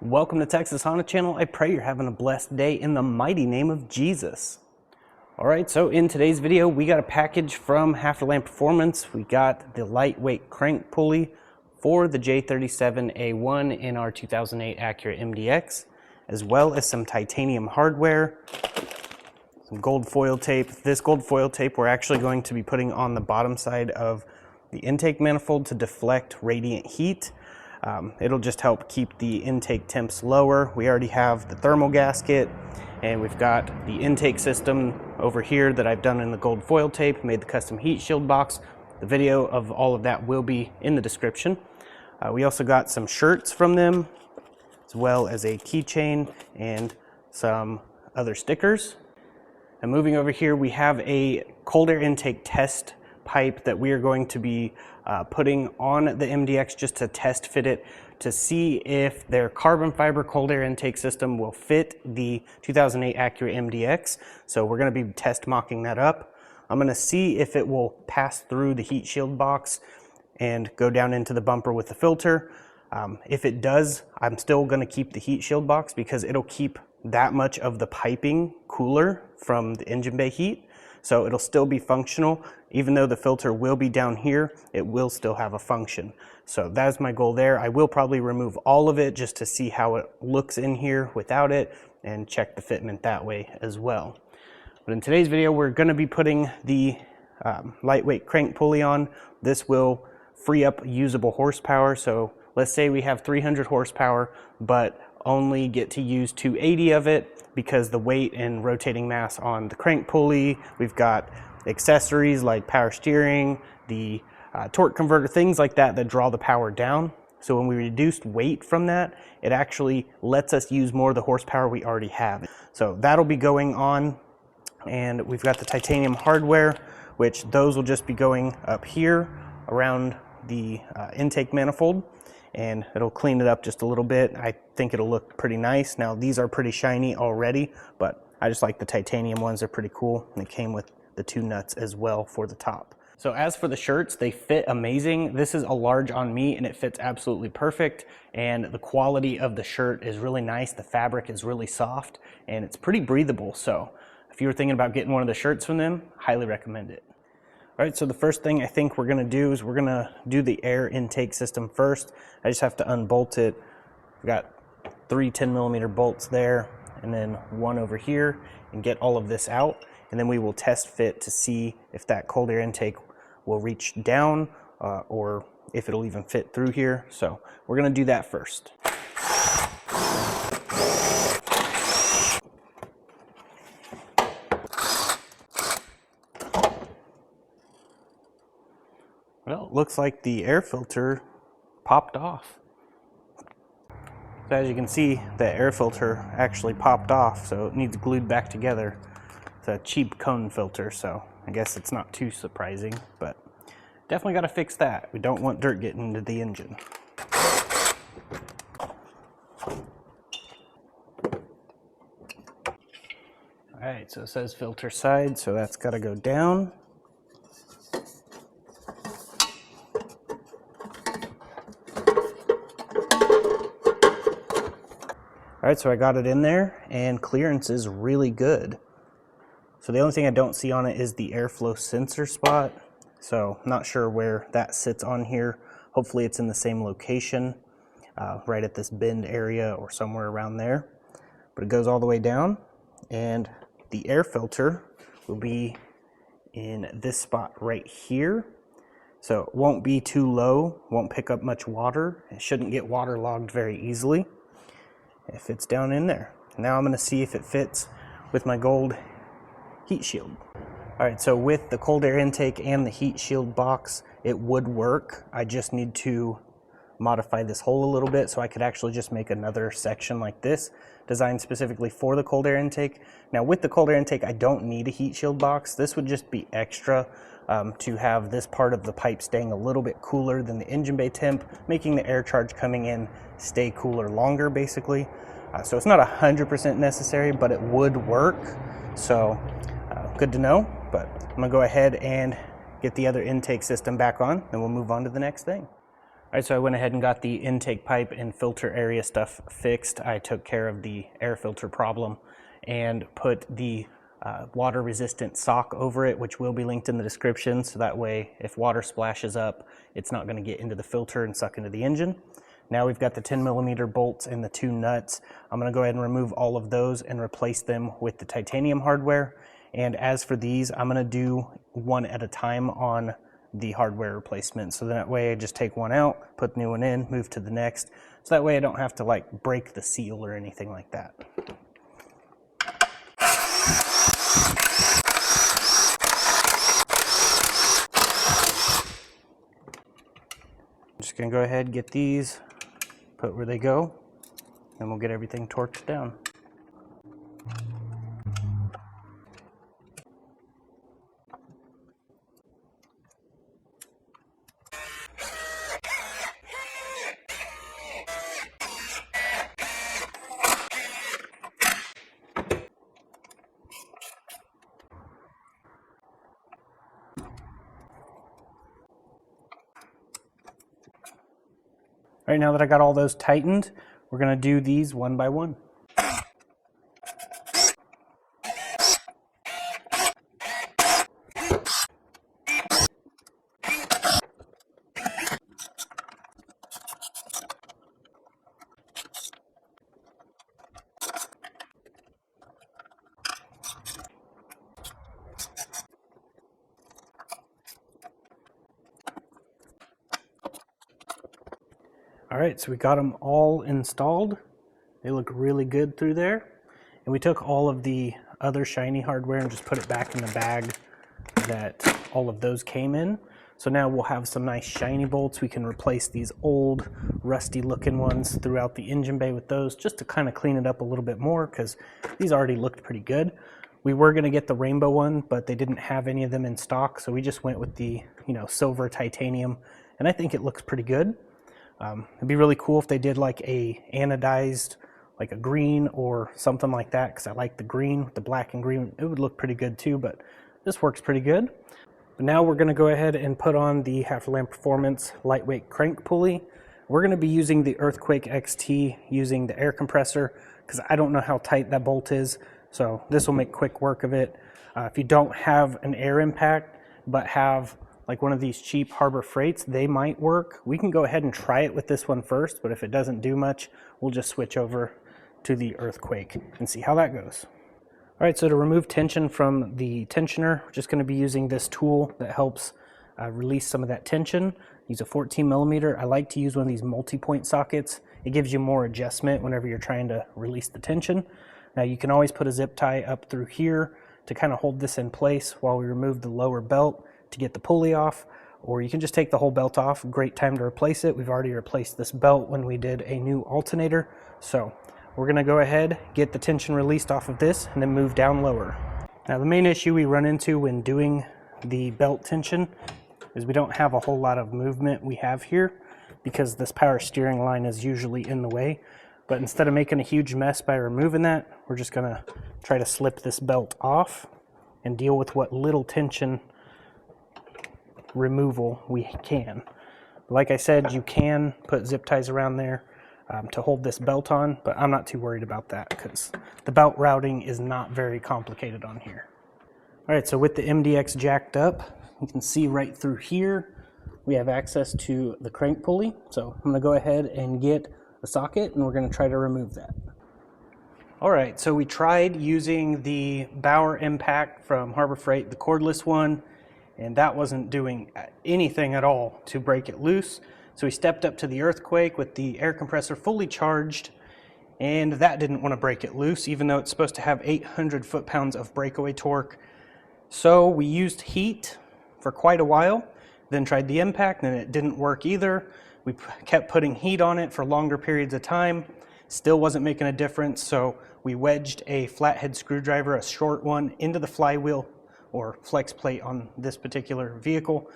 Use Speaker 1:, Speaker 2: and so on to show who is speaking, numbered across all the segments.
Speaker 1: Welcome to Texas Honda Channel. I pray you're having a blessed day in the mighty name of Jesus. Alright, so in today's video we got a package from Halferland Performance. We got the lightweight crank pulley for the J37A1 in our 2008 Acura MDX, as well as some titanium hardware, some gold foil tape. This gold foil tape we're actually going to be putting on the bottom side of the intake manifold to deflect radiant heat. It'll just help keep the intake temps lower. We already have the thermal gasket, and we've got the intake system over here that I've done in the gold foil tape, made the custom heat shield box. The video of all of that will be in the description. We also got some shirts from them, as well as a keychain and some other stickers. And moving over here, we have a cold air intake test pipe that we are going to be putting on the MDX just to test fit it to see if their carbon fiber cold air intake system will fit the 2008 Acura MDX. So we're going to be test mocking that up. I'm going to see if it will pass through the heat shield box and go down into the bumper with the filter. If it does, I'm still going to keep the heat shield box because it'll keep that much of the piping cooler from the engine bay heat. So it'll still be functional. Even though the filter will be down here, it will still have a function. So that's my goal there. I will probably remove all of it just to see how it looks in here without it and check the fitment that way as well. But in today's video, we're going to be putting the lightweight crank pulley on. This will free up usable horsepower. So let's say we have 300 horsepower, but only get to use 280 of it because the weight and rotating mass on the crank pulley. We've got accessories like power steering, the torque converter, things like that that draw the power down. So when we reduced weight from that, it actually lets us use more of the horsepower we already have. So that'll be going on, and we've got the titanium hardware, which those will just be going up here around the intake manifold, and it'll clean it up just a little bit. I think it'll look pretty nice. Now these are pretty shiny already, but I just like the titanium ones. They're pretty cool, and they came with the two nuts as well for the top. So as for the shirts, they fit amazing. This is a large on me and it fits absolutely perfect, and the quality of the shirt is really nice. The fabric is really soft and it's pretty breathable. So if you were thinking about getting one of the shirts from them, highly recommend it. All right, so the first thing I think we're gonna do is we're gonna do the air intake system first. I just have to unbolt it. We've got 3 10mm bolts there and then one over here, and get all of this out. And then we will test fit to see if that cold air intake will reach down or if it'll even fit through here. So we're gonna do that first. Well, it looks like the air filter popped off. So as you can see, the air filter actually popped off, so it needs glued back together. It's a cheap cone filter, so I guess it's not too surprising, but definitely got to fix that. We don't want dirt getting into the engine. All right, so it says filter side, so that's got to go down. All right, so I got it in there, and clearance is really good. So the only thing I don't see on it is the airflow sensor spot. So I'm not sure where that sits on here. Hopefully it's in the same location, right at this bend area or somewhere around there. But it goes all the way down, and the air filter will be in this spot right here. So it won't be too low, won't pick up much water. It shouldn't get waterlogged very easily. It fits down in there. Now I'm gonna see if it fits with my gold heat shield. All right, so with the cold air intake and the heat shield box, it would work. I just need to modify this hole a little bit so I could actually just make another section like this, designed specifically for the cold air intake. Now with the cold air intake, I don't need a heat shield box. This would just be extra to have this part of the pipe staying a little bit cooler than the engine bay temp, making the air charge coming in stay cooler longer, basically. So it's not 100% necessary, but it would work. So good to know, but I'm gonna go ahead and get the other intake system back on, then we'll move on to the next thing. All right, so I went ahead and got the intake pipe and filter area stuff fixed. I took care of the air filter problem and put the water resistant sock over it, which will be linked in the description, so that way if water splashes up, it's not going to get into the filter and suck into the engine. Now we've got the 10mm bolts and the 2 nuts. I'm going to go ahead and remove all of those and replace them with the titanium hardware. And as for these, I'm going to do one at a time on the hardware replacement. So that way I just take one out, put the new one in, move to the next. So that way I don't have to like break the seal or anything like that. I'm just going to go ahead and get these, put where they go, and we'll get everything torqued down. All right, now that I got all those tightened, we're going to do these one by one. All right, so we got them all installed. They look really good through there. And we took all of the other shiny hardware and just put it back in the bag that all of those came in. So now we'll have some nice shiny bolts. We can replace these old rusty looking ones throughout the engine bay with those, just to kind of clean it up a little bit more, because these already looked pretty good. We were going to get the rainbow one, but they didn't have any of them in stock, so we just went with the silver titanium, and I think it looks pretty good. It'd be really cool if they did like a anodized, like a green or something like that, because I like the green with the black and green. It would look pretty good too, but this works pretty good. But now we're going to go ahead and put on the Halferland Performance lightweight crank pulley. We're going to be using the Earthquake XT using the air compressor, because I don't know how tight that bolt is, so this will make quick work of it. If you don't have an air impact but have like one of these cheap Harbor Freights, they might work. We can go ahead and try it with this one first, but if it doesn't do much, we'll just switch over to the Earthquake and see how that goes. All right, so to remove tension from the tensioner, we're just going to be using this tool that helps release some of that tension. Use a 14mm. I like to use one of these multi-point sockets. It gives you more adjustment whenever you're trying to release the tension. Now you can always put a zip tie up through here to kind of hold this in place while we remove the lower belt to get the pulley off, or you can just take the whole belt off. Great time to replace it. We've already replaced this belt when we did a new alternator. So we're going to go ahead, get the tension released off of this, and then move down lower. Now the main issue we run into when doing the belt tension is we don't have a whole lot of movement we have here, because this power steering line is usually in the way. But instead of making a huge mess by removing that, we're just going to try to slip this belt off and deal with what little tension removal we can. Like I said, you can put zip ties around there to hold this belt on, but I'm not too worried about that because the belt routing is not very complicated on here. All right, so with the MDX jacked up, you can see right through here we have access to the crank pulley. So I'm going to go ahead and get a socket, and we're going to try to remove that. All right, so we tried using the Bauer Impact from Harbor Freight, the cordless one, and that wasn't doing anything at all to break it loose. So we stepped up to the Earthquake with the air compressor fully charged, and that didn't want to break it loose, even though it's supposed to have 800 foot-pounds of breakaway torque. So we used heat for quite a while, then tried the Impact, and it didn't work either. We kept putting heat on it for longer periods of time, still wasn't making a difference, so we wedged a flathead screwdriver, a short one, into the flywheel or flex plate on this particular vehicle,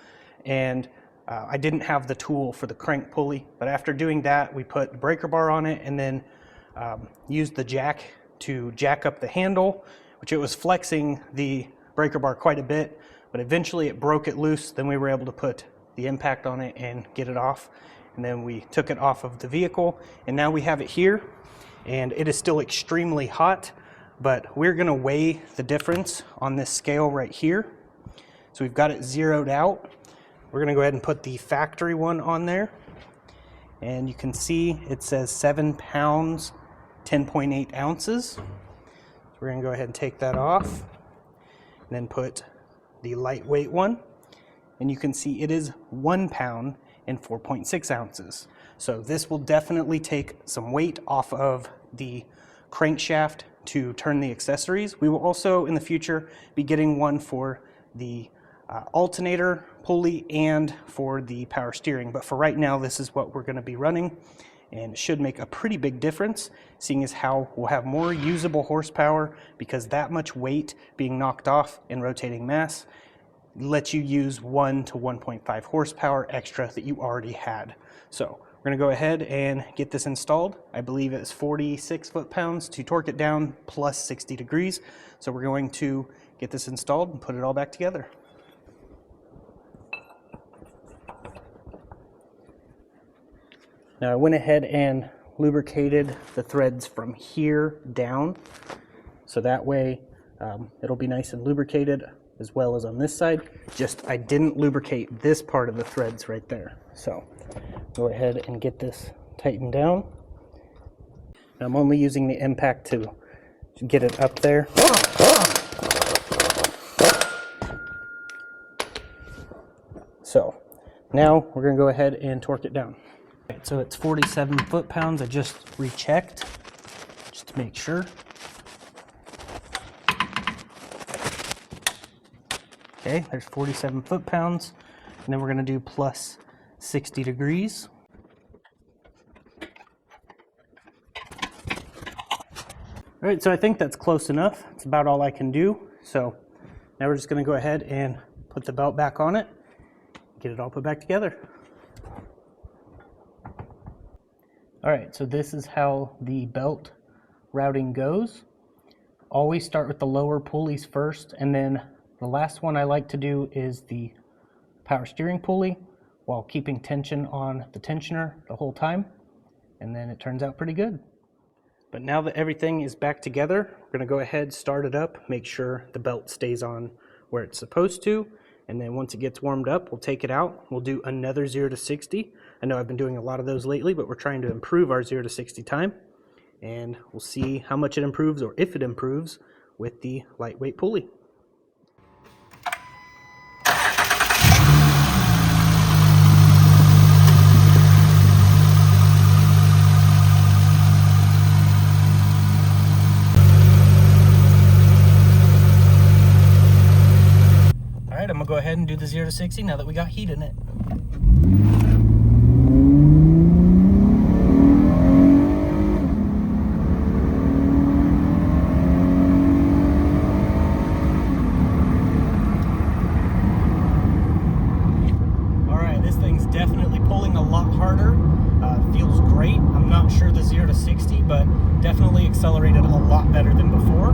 Speaker 1: and I didn't have the tool for the crank pulley, but after doing that we put the breaker bar on it and then used the jack to jack up the handle, which it was flexing the breaker bar quite a bit, but eventually it broke it loose. Then we were able to put the Impact on it and get it off, and then we took it off of the vehicle, and now we have it here, and it is still extremely hot, but we're gonna weigh the difference on this scale right here. So we've got it zeroed out. We're gonna go ahead and put the factory one on there, and you can see it says 7 pounds, 10.8 ounces. So we're gonna go ahead and take that off, and then put the lightweight one, and you can see it is 1 pound and 4.6 ounces. So this will definitely take some weight off of the crankshaft to turn the accessories. We will also in the future be getting one for the alternator pulley and for the power steering, but for right now this is what we're going to be running, and it should make a pretty big difference, seeing as how we'll have more usable horsepower, because that much weight being knocked off in rotating mass lets you use 1 to 1.5 horsepower extra that you already had. So we're going to go ahead and get this installed. I believe it's 46 foot-pounds to torque it down plus 60 degrees. So we're going to get this installed and put it all back together. Now I went ahead and lubricated the threads from here down, so that way it'll be nice and lubricated, as well as on this side. Just I didn't lubricate this part of the threads right there. So go ahead and get this tightened down. I'm only using the impact to get it up there. So now we're going to go ahead and torque it down. So it's 47 foot-pounds. I just rechecked just to make sure. Okay, there's 47 foot-pounds, and then we're going to do plus 60 degrees. All right, so I think that's close enough. It's about all I can do. So now we're just going to go ahead and put the belt back on it, get it all put back together. All right, so this is how the belt routing goes. Always start with the lower pulleys first, and then the last one I like to do is the power steering pulley while keeping tension on the tensioner the whole time, and then it turns out pretty good. But now that everything is back together, we're going to go ahead, start it up, make sure the belt stays on where it's supposed to, and then once it gets warmed up, we'll take it out. We'll do another 0 to 60. I know I've been doing a lot of those lately, but we're trying to improve our 0 to 60 time, and we'll see how much it improves, or if it improves, with the lightweight pulley. Alright, I'm going to go ahead and do the 0 to 60 now that we got heat in it. Definitely pulling a lot harder. Feels great. I'm not sure the 0 to 60, but definitely accelerated a lot better than before.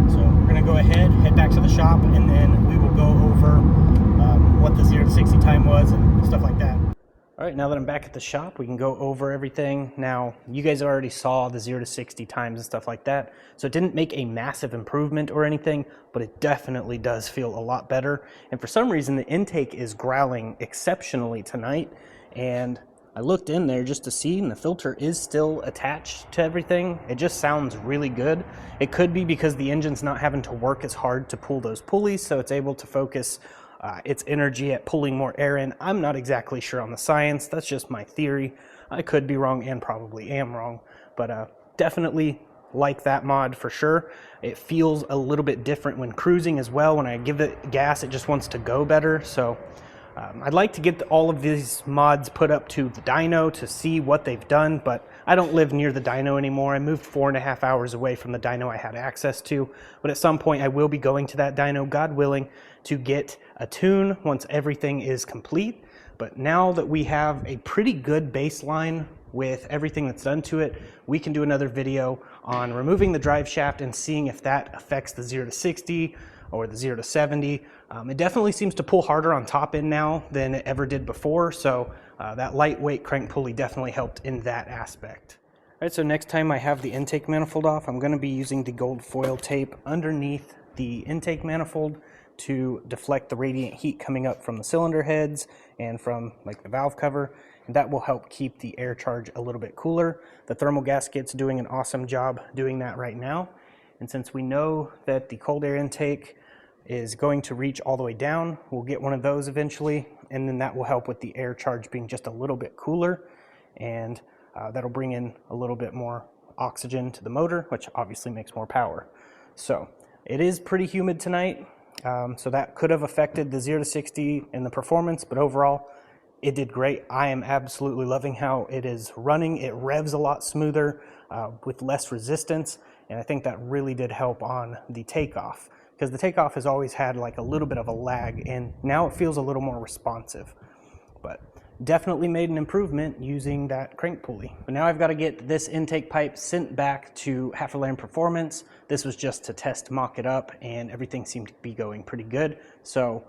Speaker 1: So we're going to go ahead, head back to the shop, and then we will go over what the 0 to 60 time was and stuff like that. All right, now that I'm back at the shop, we can go over everything. Now, you guys already saw the 0 to 60 times and stuff like that, so it didn't make a massive improvement or anything, but it definitely does feel a lot better. And for some reason, the intake is growling exceptionally tonight, and I looked in there just to see, and the filter is still attached to everything. It just sounds really good. It could be because the engine's not having to work as hard to pull those pulleys, so it's able to focus its energy at pulling more air in. I'm not exactly sure on the science. That's just my theory. I could be wrong and probably am wrong, but definitely like that mod for sure. It feels a little bit different when cruising as well. When I give it gas, it just wants to go better. So I'd like to get all of these mods put up to the dyno to see what they've done, but I don't live near the dyno anymore. I moved 4.5 hours away from the dyno I had access to, but at some point I will be going to that dyno, God willing, to get a tune once everything is complete. But now that we have a pretty good baseline with everything that's done to it, we can do another video on removing the drive shaft and seeing if that affects the 0 to 60, or the 0 to 70. It definitely seems to pull harder on top end now than it ever did before, so that lightweight crank pulley definitely helped in that aspect. All right, so next time I have the intake manifold off, I'm going to be using the gold foil tape underneath the intake manifold to deflect the radiant heat coming up from the cylinder heads and from like the valve cover, and that will help keep the air charge a little bit cooler. The thermal gasket's doing an awesome job doing that right now, and since we know that the cold air intake is going to reach all the way down, we'll get one of those eventually, and then that will help with the air charge being just a little bit cooler, and that'll bring in a little bit more oxygen to the motor, which obviously makes more power. So it is pretty humid tonight, so that could have affected the 0 to 60 and the performance, but overall it did great. I am absolutely loving how it is running. It revs a lot smoother with less resistance, and I think that really did help on the takeoff, because the takeoff has always had like a little bit of a lag, and now it feels a little more responsive. But definitely made an improvement using that crank pulley. But now I've got to get this intake pipe sent back to Halferland Performance. This was just to test mock it up, and everything seemed to be going pretty good. So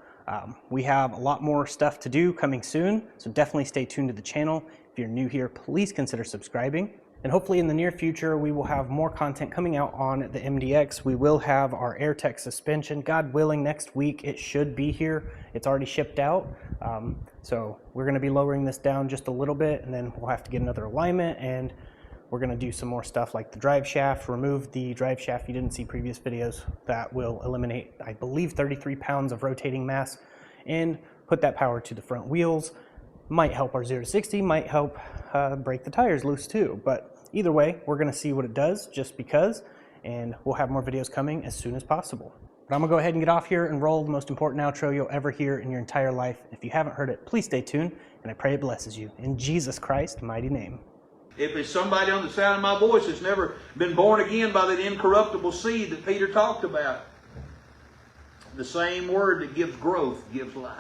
Speaker 1: we have a lot more stuff to do coming soon, so definitely stay tuned to the channel. If you're new here, please consider subscribing. And hopefully in the near future, we will have more content coming out on the MDX. We will have our AirTech suspension. God willing, next week it should be here. It's already shipped out. So we're going to be lowering this down just a little bit, and then we'll have to get another alignment, and we're going to do some more stuff like the drive shaft, remove the drive shaft you didn't see previous videos. That will eliminate, I believe, 33 pounds of rotating mass, and put that power to the front wheels. Might help our 0 to 60, might help break the tires loose too. But either way, we're going to see what it does just because, and we'll have more videos coming as soon as possible. But I'm going to go ahead and get off here and roll the most important outro you'll ever hear in your entire life. If you haven't heard it, please stay tuned, and I pray it blesses you. In Jesus Christ's mighty name.
Speaker 2: If it's somebody on the sound of my voice that's never been born again by that incorruptible seed that Peter talked about, the same word that gives growth gives life.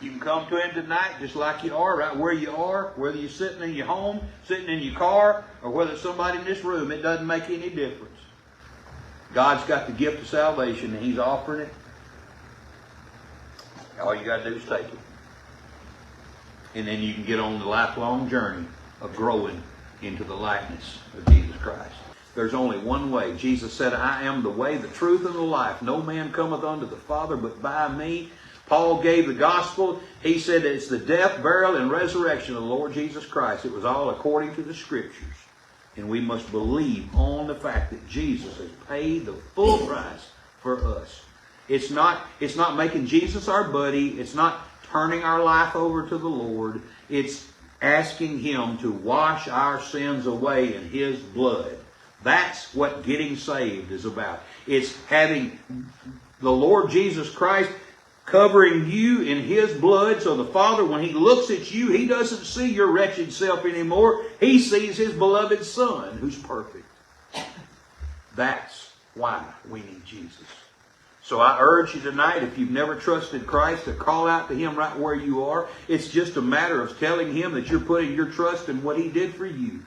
Speaker 2: You can come to Him tonight just like you are, right where you are, whether you're sitting in your home, sitting in your car, or whether it's somebody in this room. It doesn't make any difference. God's got the gift of salvation, and He's offering it. All you got to do is take it. And then you can get on the lifelong journey of growing into the likeness of Jesus Christ. There's only one way. Jesus said, I am the way, the truth, and the life. No man cometh unto the Father but by me. Paul gave the gospel. He said it's the death, burial, and resurrection of the Lord Jesus Christ. It was all according to the Scriptures. And we must believe on the fact that Jesus has paid the full price for us. It's not making Jesus our buddy. It's not turning our life over to the Lord. It's asking Him to wash our sins away in His blood. That's what getting saved is about. It's having the Lord Jesus Christ covering you in His blood, so the Father, when He looks at you, He doesn't see your wretched self anymore. He sees His beloved Son, who's perfect. That's why we need Jesus. So I urge you tonight, if you've never trusted Christ, to call out to Him right where you are. It's just a matter of telling Him that you're putting your trust in what He did for you.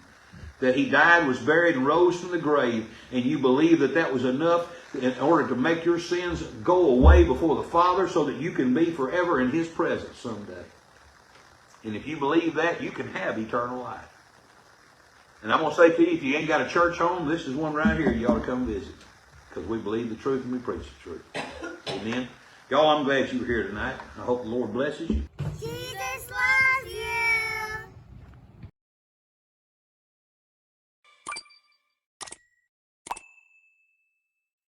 Speaker 2: That He died, was buried, and rose from the grave, and you believe that that was enough in order to make your sins go away before the Father, so that you can be forever in His presence someday. And if you believe that, you can have eternal life. And I'm going to say to you, if you ain't got a church home, this is one right here you ought to come visit. Because we believe the truth and we preach the truth. Amen. Y'all, I'm glad you were here tonight. I hope the Lord blesses you.